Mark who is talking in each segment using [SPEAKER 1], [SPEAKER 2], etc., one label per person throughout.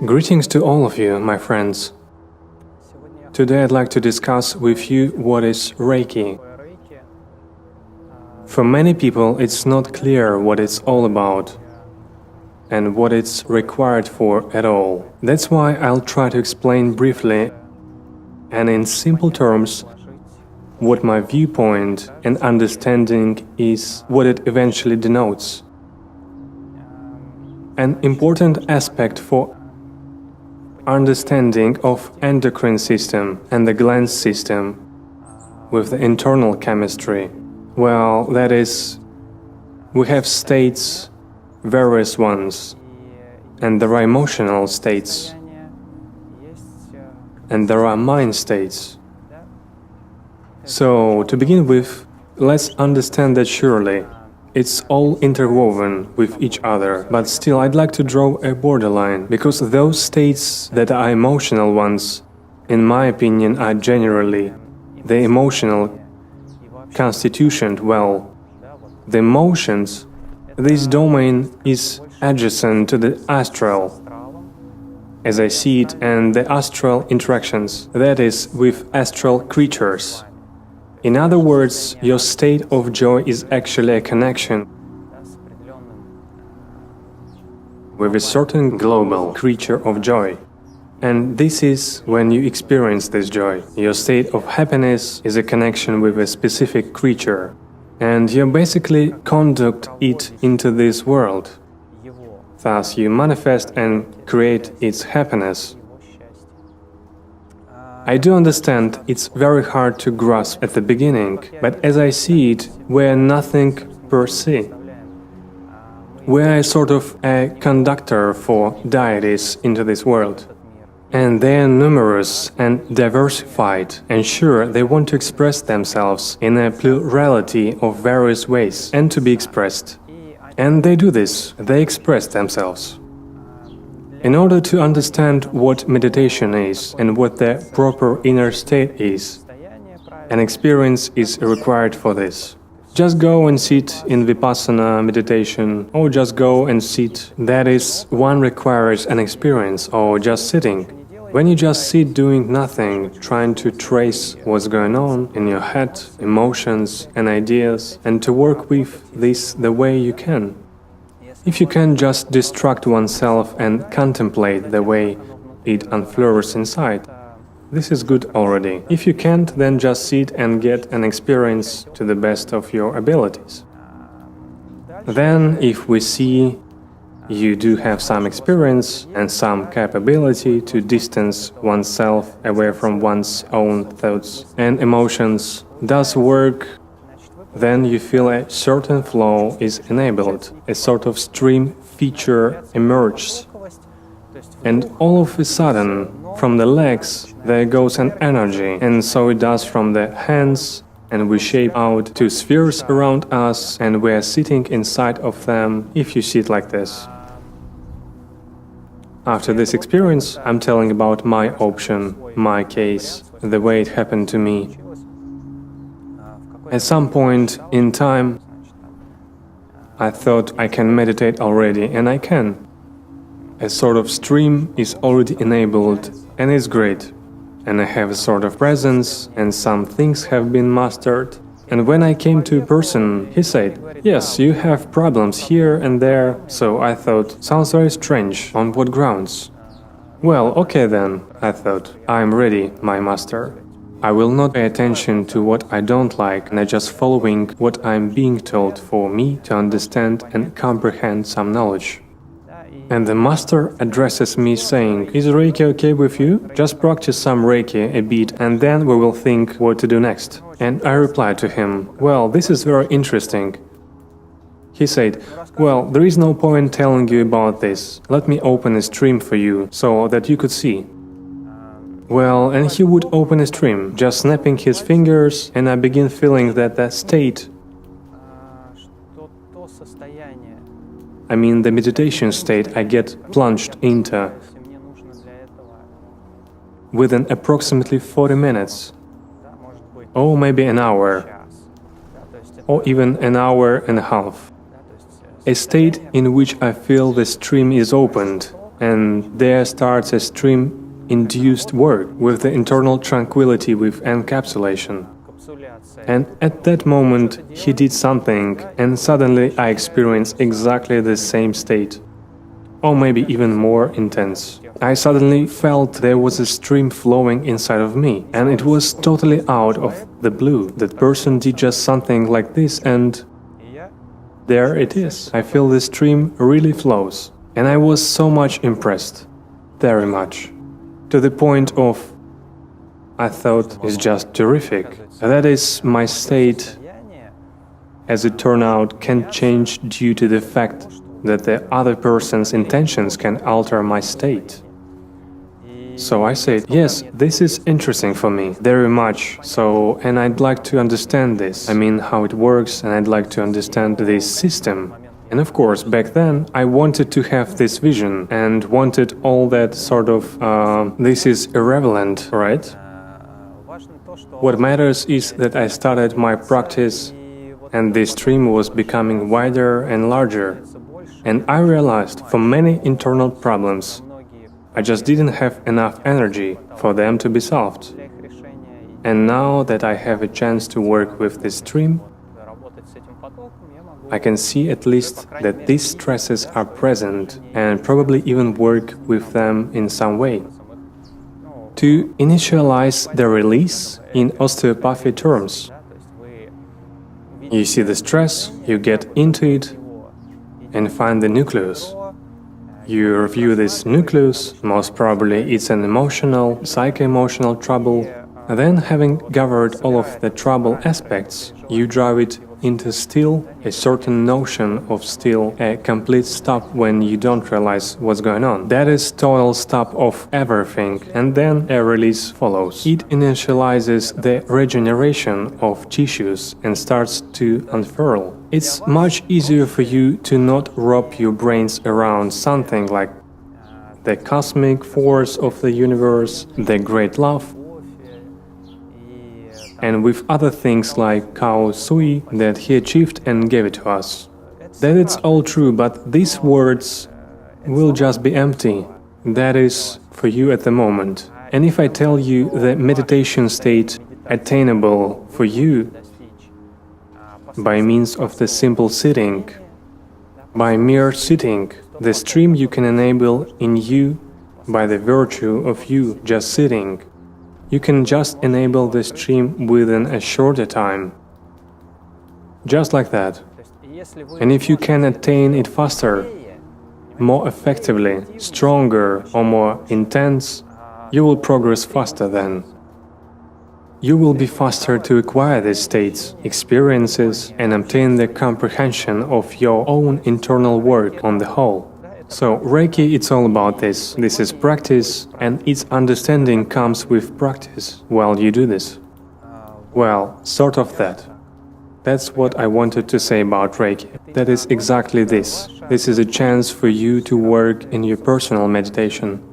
[SPEAKER 1] Greetings to all of you, my friends. Today I'd like to discuss with you what is Reiki. For many people it's not clear what it's all about and what it's required for at all. That's why I'll try to explain briefly and in simple terms what my viewpoint and understanding is, what it eventually denotes. An important aspect for understanding of endocrine system and the gland system with the internal chemistry. Well, that is, we have states, various ones, and there are emotional states, and there are mind states. So, to begin with, let's understand that surely it's all interwoven with each other, but still I'd like to draw a borderline, because those states that are emotional ones, in my opinion, are generally the emotional constitution. Well, the emotions, this domain is adjacent to the astral, as I see it, and the astral interactions, that is, with astral creatures. In other words, your state of joy is actually a connection with a certain global creature of joy. And this is when you experience this joy. Your state of happiness is a connection with a specific creature, and you basically conduct it into this world. Thus, you manifest and create its happiness. I do understand it's very hard to grasp at the beginning, but as I see it, we're nothing per se. We're a sort of a conductor for deities into this world. And they are numerous and diversified, and sure, they want to express themselves in a plurality of various ways and to be expressed. And they do this, they express themselves. In order to understand what meditation is and what the proper inner state is, an experience is required for this. Just go and sit in Vipassana meditation, or just go and sit. That is, one requires an experience, or just sitting. When you just sit doing nothing, trying to trace what's going on in your head, emotions and ideas, and to work with this the way you can. If you can just distract oneself and contemplate the way it unflowers inside, this is good already. If you can't, then just sit and get an experience to the best of your abilities. Then, if we see you do have some experience and some capability to distance oneself away from one's own thoughts and emotions does work, then you feel a certain flow is enabled, a sort of stream feature emerges. And all of a sudden, from the legs, there goes an energy, and so it does from the hands, and we shape out two spheres around us, and we are sitting inside of them, if you sit like this. After this experience, I'm telling about my option, my case, the way it happened to me. At some point in time, I thought I can meditate already, and I can. A sort of stream is already enabled, and it's great. And I have a sort of presence, and some things have been mastered. And when I came to a person, he said, "Yes, you have problems here and there." So I thought, sounds very strange, on what grounds? Well, okay then, I thought, I'm ready, my master. I will not pay attention to what I don't like, and I'm just following what I'm being told for me to understand and comprehend some knowledge. And the master addresses me saying, "Is Reiki okay with you? Just practice some Reiki a bit and then we will think what to do next." And I replied to him, "Well, this is very interesting." He said, "Well, there is no point telling you about this. Let me open a stream for you so that you could see." Well, and he would open a stream, just snapping his fingers, and I begin feeling that that state, I mean the meditation state I get plunged into, within approximately 40 minutes, or maybe an hour, or even an hour and a half. A state in which I feel the stream is opened, and there starts a stream-induced work with the internal tranquility with encapsulation. And at that moment, he did something, and suddenly I experienced exactly the same state, or maybe even more intense. I suddenly felt there was a stream flowing inside of me, and it was totally out of the blue. That person did just something like this, and there it is. I feel the stream really flows, and I was so much impressed, very much, to the point of I thought it's just terrific. That is, my state, as it turned out, can change due to the fact that the other person's intentions can alter my state. So I said, yes, this is interesting for me, very much, and I'd like to understand this. I mean, how it works, and I'd like to understand this system. And of course, back then, I wanted to have this vision, and wanted all that sort of, this is irrelevant, right? What matters is that I started my practice, and this stream was becoming wider and larger. And I realized for many internal problems, I just didn't have enough energy for them to be solved. And now that I have a chance to work with this stream, I can see at least that these stresses are present and probably even work with them in some way. To initialize the release in osteopathy terms, you see the stress, you get into it, and find the nucleus. You review this nucleus, most probably it's an emotional, psycho-emotional trouble. Then, having gathered all of the trouble aspects, you drive it into still, a certain notion of still, a complete stop when you don't realize what's going on. That is total stop of everything, and then a release follows. It initializes the regeneration of tissues and starts to unfurl. It's much easier for you to not wrap your brains around something like the cosmic force of the universe, the great love, and with other things like Kao Sui that he achieved and gave it to us. That it's all true, but these words will just be empty. That is for you at the moment. And if I tell you the meditation state attainable for you by means of the simple sitting, by mere sitting, the stream you can enable in you by the virtue of you just sitting, you can just enable the stream within a shorter time. Just like that. And if you can attain it faster, more effectively, stronger or more intense, you will progress faster then. You will be faster to acquire these states, experiences, and obtain the comprehension of your own internal work on the whole. So Reiki, it's all about this. This is practice, and its understanding comes with practice while you do this. Well, sort of that. That's what I wanted to say about Reiki. That is exactly this. This is a chance for you to work in your personal meditation.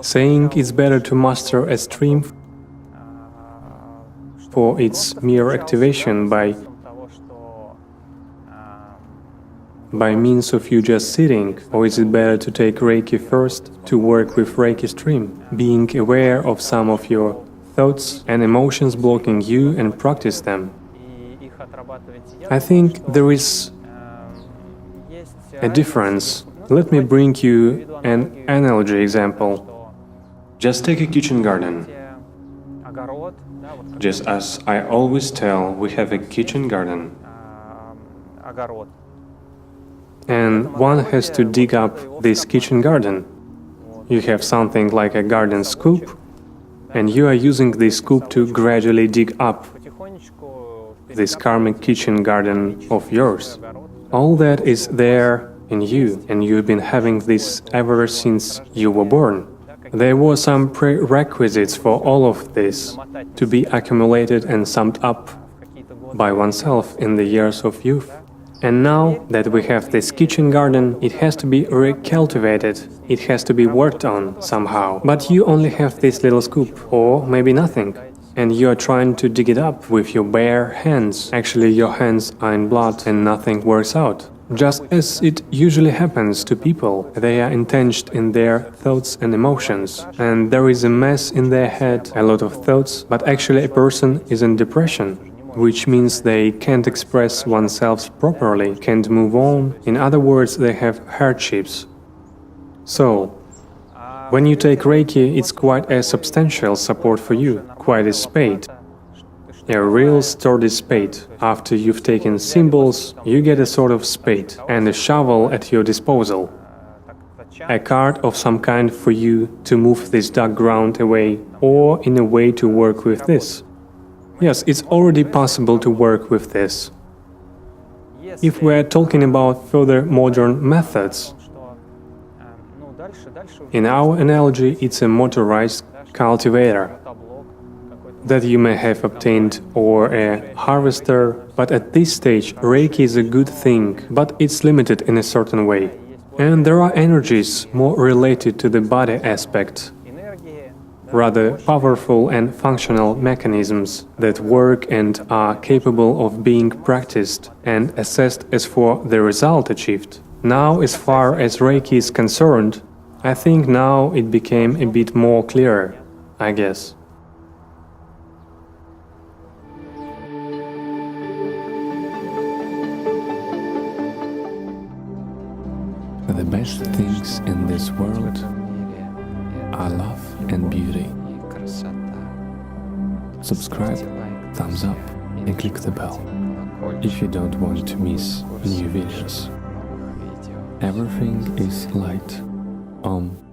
[SPEAKER 1] Saying it's better to master a stream for its mere activation by means of you just sitting, or is it better to take Reiki first to work with Reiki stream, being aware of some of your thoughts and emotions blocking you and practice them? I think there is a difference. Let me bring you an analogy example. Just take a kitchen garden. Just as I always tell, we have a kitchen garden. And one has to dig up this kitchen garden. You have something like a garden scoop, and you are using this scoop to gradually dig up this karmic kitchen garden of yours. All that is there in you, and you've been having this ever since you were born. There were some prerequisites for all of this to be accumulated and summed up by oneself in the years of youth. And now that we have this kitchen garden, it has to be recultivated, it has to be worked on somehow. But you only have this little scoop, or maybe nothing, and you are trying to dig it up with your bare hands. Actually, your hands are in blood and nothing works out. Just as it usually happens to people, they are entrenched in their thoughts and emotions, and there is a mess in their head, a lot of thoughts, but actually a person is in depression, which means they can't express oneself properly, can't move on. In other words, they have hardships. So, when you take Reiki, it's quite a substantial support for you, quite a spade. A real sturdy spade. After you've taken symbols, you get a sort of spade and a shovel at your disposal. A card of some kind for you to move this dark ground away, or in a way to work with this. Yes, it's already possible to work with this. If we're talking about further modern methods, in our analogy, it's a motorized cultivator that you may have obtained, or a harvester, but at this stage Reiki is a good thing, but it's limited in a certain way. And there are energies more related to the body aspect, rather powerful and functional mechanisms that work and are capable of being practiced and assessed as for the result achieved. Now, as far as Reiki is concerned, I think now it became a bit more clearer, I guess.
[SPEAKER 2] The best things in this world are love and beauty. Subscribe, thumbs up, and click the bell if you don't want to miss new videos. Everything is light. Om.